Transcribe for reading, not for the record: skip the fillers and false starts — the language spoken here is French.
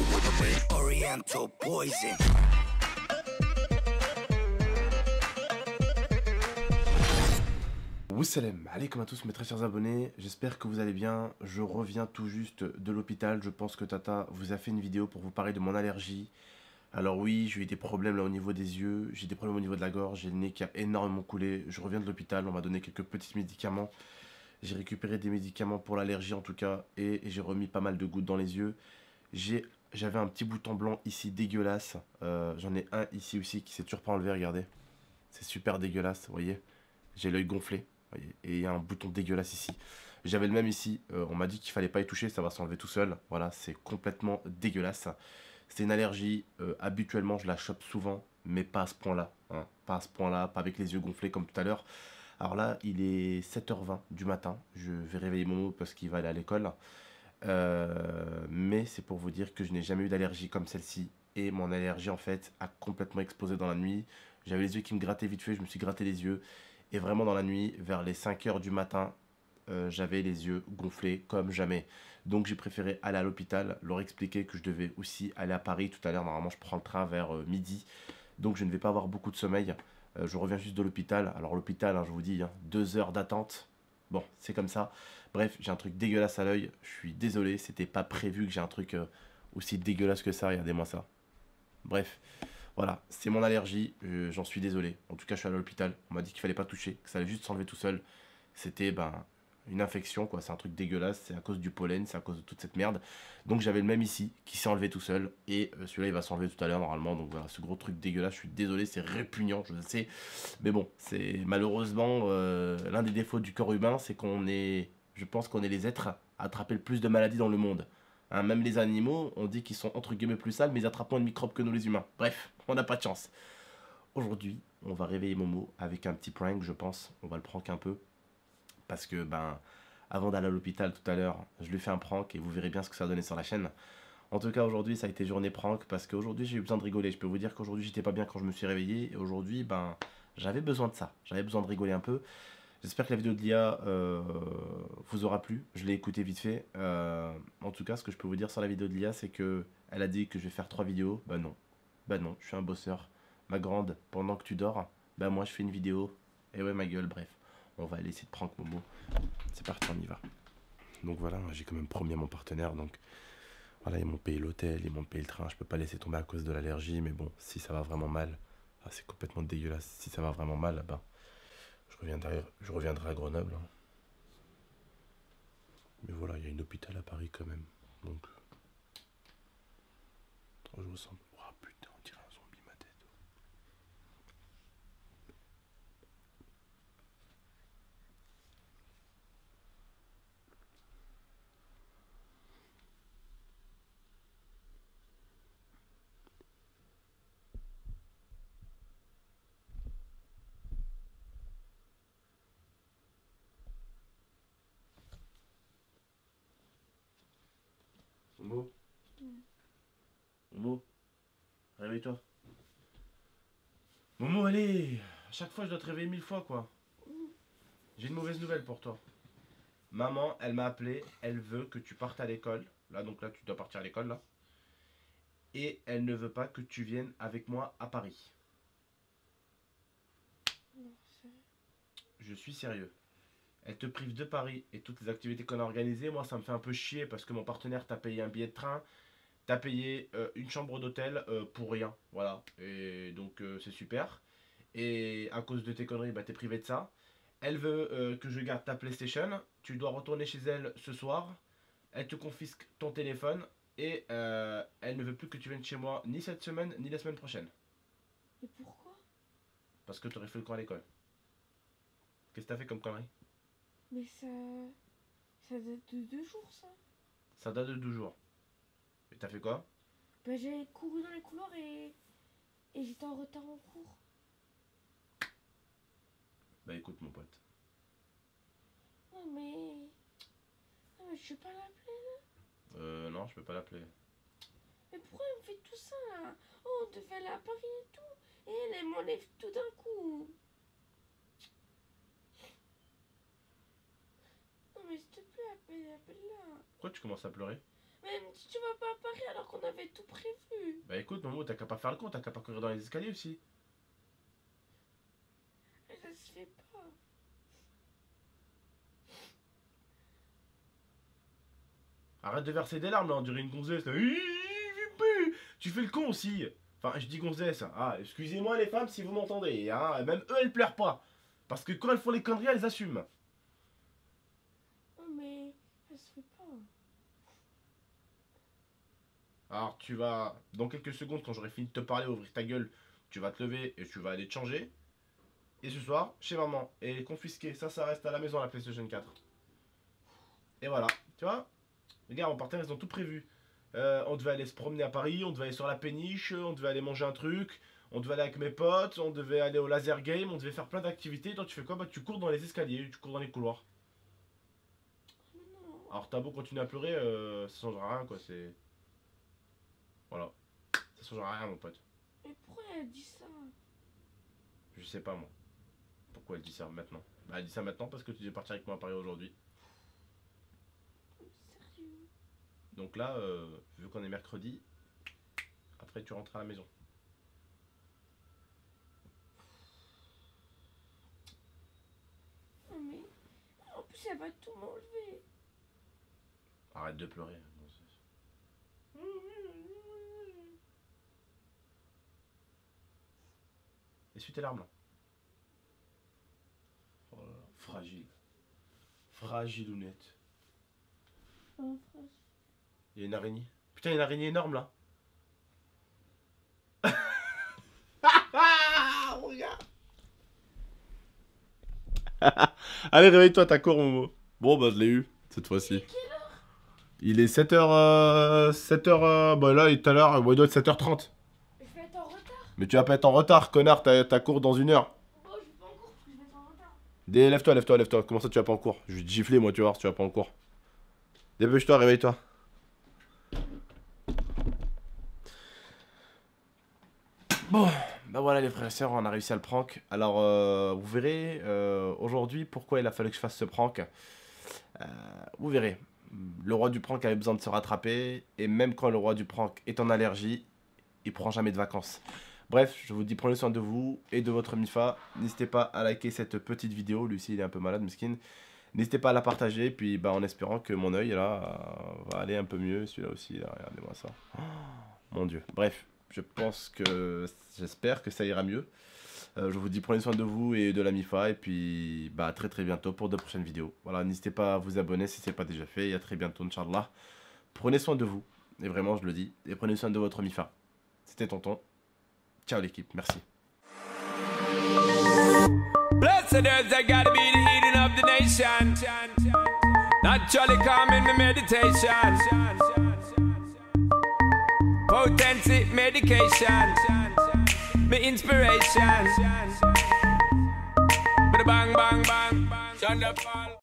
with a man. Oriental poison. Wassalam, alaikum à tous mes très chers abonnés, j'espère que vous allez bien. Je reviens tout juste de l'hôpital. Je pense que Tata vous a fait une vidéo pour vous parler de mon allergie. Alors oui, j'ai eu des problèmes là au niveau des yeux, j'ai des problèmes au niveau de la gorge, j'ai le nez qui a énormément coulé. Je reviens de l'hôpital, on m'a donné quelques petits médicaments. J'ai récupéré des médicaments pour l'allergie en tout cas, et j'ai remis pas mal de gouttes dans les yeux. J'avais un petit bouton blanc ici dégueulasse, j'en ai un ici aussi qui s'est toujours pas enlevé, regardez. C'est super dégueulasse, vous voyez. J'ai l'œil gonflé, vous voyez, et il y a un bouton dégueulasse ici. J'avais le même ici, on m'a dit qu'il fallait pas y toucher, ça va s'enlever tout seul. Voilà, c'est complètement dégueulasse. C'est une allergie, habituellement je la chope souvent, mais pas à ce point-là. Hein. Pas à ce point-là, pas avec les yeux gonflés comme tout à l'heure. Alors là, il est 7h20 du matin, je vais réveiller Momo parce qu'il va aller à l'école. Mais c'est pour vous dire que je n'ai jamais eu d'allergie comme celle-ci. Et mon allergie en fait a complètement explosé dans la nuit. J'avais les yeux qui me grattaient vite fait, je me suis gratté les yeux. Et vraiment dans la nuit, vers les 5h du matin, j'avais les yeux gonflés comme jamais. Donc j'ai préféré aller à l'hôpital, leur expliquer que je devais aussi aller à Paris tout à l'heure. Normalement je prends le train vers midi, donc je ne vais pas avoir beaucoup de sommeil. Je reviens juste de l'hôpital. Alors l'hôpital, hein, je vous dis, hein, 2 heures d'attente. Bon, c'est comme ça. Bref, j'ai un truc dégueulasse à l'œil. Je suis désolé, c'était pas prévu que j'ai un truc aussi dégueulasse que ça. Regardez-moi ça. Bref, voilà, c'est mon allergie. J'en suis désolé. En tout cas, je suis allé à l'hôpital. On m'a dit qu'il fallait pas toucher, que ça allait juste s'enlever tout seul. C'était une infection, quoi. C'est un truc dégueulasse. C'est à cause du pollen, c'est à cause de toute cette merde. Donc j'avais le même ici qui s'est enlevé tout seul. Et celui-là, il va s'enlever tout à l'heure normalement. Donc voilà, ce gros truc dégueulasse. Je suis désolé, c'est répugnant, je sais. Mais bon, c'est malheureusement l'un des défauts du corps humain, c'est qu'on est, je pense qu'on est les êtres à attraper le plus de maladies dans le monde. Hein, même les animaux, on dit qu'ils sont entre guillemets plus sales, mais ils attrapent moins de microbes que nous les humains. Bref, on n'a pas de chance. Aujourd'hui, on va réveiller Momo avec un petit prank, je pense. On va le prank un peu. Parce que, avant d'aller à l'hôpital tout à l'heure, je lui fais un prank et vous verrez bien ce que ça a donné sur la chaîne. En tout cas, aujourd'hui, ça a été journée prank parce qu'aujourd'hui, j'ai eu besoin de rigoler. Je peux vous dire qu'aujourd'hui, j'étais pas bien quand je me suis réveillé. Et aujourd'hui, j'avais besoin de ça. J'avais besoin de rigoler un peu. J'espère que la vidéo de l'IA vous aura plu. Je l'ai écouté vite fait. En tout cas, ce que je peux vous dire sur la vidéo de l'IA, c'est que elle a dit que je vais faire 3 vidéos. Bah non. Bah non, je suis un bosseur. Ma grande, pendant que tu dors, moi je fais une vidéo. Et ouais, ma gueule, bref. On va aller essayer de prank Momo. C'est parti, on y va. Donc voilà, j'ai quand même promis à mon partenaire. Donc voilà, ils m'ont payé l'hôtel, ils m'ont payé le train. Je peux pas laisser tomber à cause de l'allergie. Mais bon, si ça va vraiment mal, c'est complètement dégueulasse. Si ça va vraiment mal, je reviendrai à Grenoble. Hein. Mais voilà, il y a une hôpital à Paris quand même. Donc, je vous sens. Oh putain, on dirait un zombie ma tête. Momo, Momo, réveille-toi. Momo, allez. À chaque fois, je dois te réveiller 1000 fois, quoi. J'ai une mauvaise nouvelle pour toi. Maman, elle m'a appelé. Elle veut que tu partes à l'école. Là, donc là, tu dois partir à l'école, là. Et elle ne veut pas que tu viennes avec moi à Paris. Je suis sérieux. Elle te prive de Paris et toutes les activités qu'on a organisées. Moi, ça me fait un peu chier parce que mon partenaire t'a payé un billet de train. T'as payé une chambre d'hôtel pour rien. Voilà. Et donc, c'est super. Et à cause de tes conneries, t'es privé de ça. Elle veut que je garde ta PlayStation. Tu dois retourner chez elle ce soir. Elle te confisque ton téléphone. Et elle ne veut plus que tu viennes chez moi ni cette semaine ni la semaine prochaine. Mais pourquoi? Parce que tu aurais fait le camp à l'école. Qu'est-ce que t'as fait comme connerie? Mais ça date de 2 jours, ça. Ça date de 12 jours. Et t'as fait quoi? J'ai couru dans les couloirs et j'étais en retard en cours. Écoute mon pote. Non mais je peux pas l'appeler. Non, je peux pas l'appeler. Mais pourquoi elle me fait tout ça là? Oh, on devait aller à Paris et tout. Et elle m'enlève tout d'un coup. Non mais s'il te plaît, appelle-la. Pourquoi tu commences à pleurer? Mais Mais tu vas pas à Paris alors qu'on avait tout prévu. Bah écoute, Momo, t'as qu'à pas faire le con, t'as qu'à pas courir dans les escaliers aussi. Mais ça se fait pas. Arrête de verser des larmes là, on dirait une gonzesse là. Tu fais le con aussi. Enfin, je dis gonzesse. Ah, excusez-moi les femmes si vous m'entendez. Hein. Même eux, elles pleurent pas. Parce que quand elles font les conneries, elles assument. Oh, mais ça se fait pas. Alors, tu vas, dans quelques secondes, quand j'aurai fini de te parler, ouvrir ta gueule, tu vas te lever et tu vas aller te changer. Et ce soir, chez maman. Et confisqué. Ça reste à la maison, la PlayStation 4. Et voilà. Tu vois? Les gars, on partait, ils ont tout prévu. On devait aller se promener à Paris, on devait aller sur la péniche, on devait aller manger un truc, on devait aller avec mes potes, on devait aller au laser game, on devait faire plein d'activités. Toi, tu fais quoi? Bah, tu cours dans les escaliers, tu cours dans les couloirs. Non. Alors, t'as beau continuer à pleurer, ça changera rien, quoi. C'est. Voilà. Ça changera rien, mon pote. Mais pourquoi elle dit ça? Je sais pas, moi. Pourquoi elle dit ça maintenant? Bah, elle dit ça maintenant parce que tu devais partir avec moi à Paris aujourd'hui. Sérieux? Donc là, vu qu'on est mercredi, après tu rentres à la maison. Non mais... En plus elle va tout m'enlever. Arrête de pleurer. Essuie tes larmes là. Oh là là, fragile. Fragile ou net. Oh, frère. Il y a une araignée. Putain, il y a une araignée énorme là. Regarde. Allez, réveille-toi, t'as cours, Momo. Bon, bah, je l'ai eu, cette fois-ci. Quelle heure? Il est 7h. 7h. Bah, là, tout à l'heure, il doit être 7h30. Je vais être en retard. Mais tu vas pas être en retard, connard, t'as cours dans 1 heure. Bon, je vais pas en cours parce que je vais être en retard. Lève-toi, lève-toi, lève-toi. Comment ça, tu vas pas en cours? Je vais te gifler, moi, tu vas voir si tu vas pas en cours. Dépêche-toi, réveille-toi. Bon, bah voilà les frères et sœurs, on a réussi à le prank. Alors, vous verrez aujourd'hui pourquoi il a fallu que je fasse ce prank. Vous verrez, le roi du prank avait besoin de se rattraper. Et même quand le roi du prank est en allergie, il prend jamais de vacances. Bref, je vous dis prenez soin de vous et de votre Mifa. N'hésitez pas à liker cette petite vidéo. Lucie, il est un peu malade, miskin. N'hésitez pas à la partager. Puis bah, en espérant que mon œil là va aller un peu mieux. Celui-là aussi, là, regardez-moi ça. Oh, mon Dieu. Bref. Je pense que, j'espère que ça ira mieux. Je vous dis prenez soin de vous et de la Mifa. Et puis bah, à très très bientôt pour de prochaines vidéos. Voilà, n'hésitez pas à vous abonner si ce n'est pas déjà fait. Et à très bientôt, Inch'Allah. Prenez soin de vous. Et vraiment, je le dis. Et prenez soin de votre Mifa. C'était Tonton. Ciao l'équipe, merci. Blessed is I gotta be the healing of the nation. Naturally calming my meditation. Potency medication. My inspiration. Bang bang bang. Thunderfall.